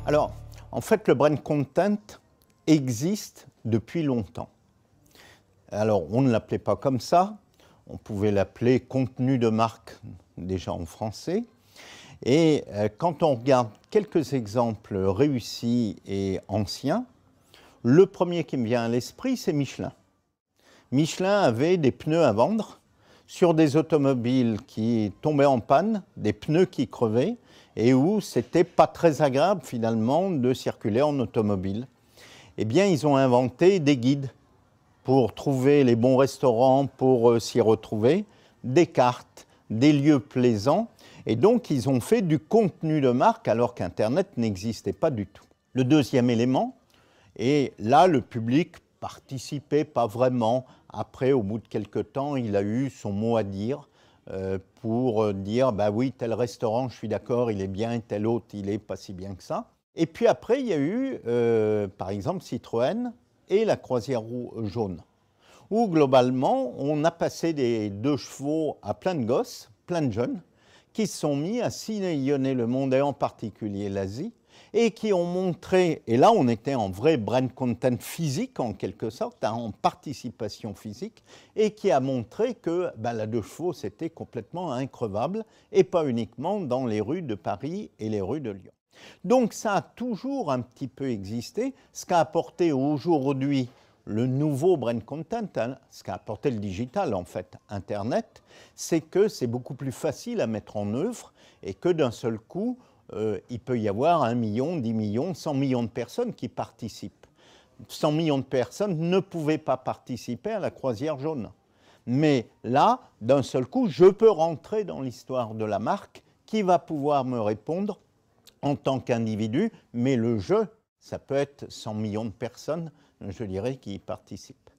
Alors, en fait, le brand content existe depuis longtemps. Alors, on ne l'appelait pas comme ça, on pouvait l'appeler contenu de marque, déjà en français. Et quand on regarde quelques exemples réussis et anciens, le premier qui me vient à l'esprit, c'est Michelin. Michelin avait des pneus à vendre sur des automobiles qui tombaient en panne, des pneus qui crevaient, et où c'était pas très agréable finalement de circuler en automobile. Eh bien, ils ont inventé des guides pour trouver les bons restaurants, pour s'y retrouver, des cartes, des lieux plaisants, et donc ils ont fait du contenu de marque alors qu'Internet n'existait pas du tout. Le deuxième élément, et là le public participait pas vraiment. Après, au bout de quelques temps, il a eu son mot à dire pour dire bah oui, tel restaurant, je suis d'accord, il est bien, et tel autre, il est pas si bien que ça. Et puis après, il y a eu par exemple Citroën et la croisière jaune, où globalement, on a passé des 2 chevaux à plein de gosses, plein de jeunes, qui se sont mis à sillonner le monde et en particulier l'Asie, et qui ont montré, et là on était en vrai brand content physique en quelque sorte, en participation physique, et qui a montré que la 2 chevaux c'était complètement increvable, et pas uniquement dans les rues de Paris et les rues de Lyon. Donc ça a toujours un petit peu existé, ce qu'a apporté aujourd'hui le nouveau brand content, ce qu'a apporté le digital en fait, Internet, c'est que c'est beaucoup plus facile à mettre en œuvre et que d'un seul coup, il peut y avoir 1 million, 10 millions, 100 millions de personnes qui participent. 100 millions de personnes ne pouvaient pas participer à la croisière jaune. Mais là, d'un seul coup, je peux rentrer dans l'histoire de la marque qui va pouvoir me répondre en tant qu'individu, mais le jeu, ça peut être 100 millions de personnes, je dirais, qui y participent.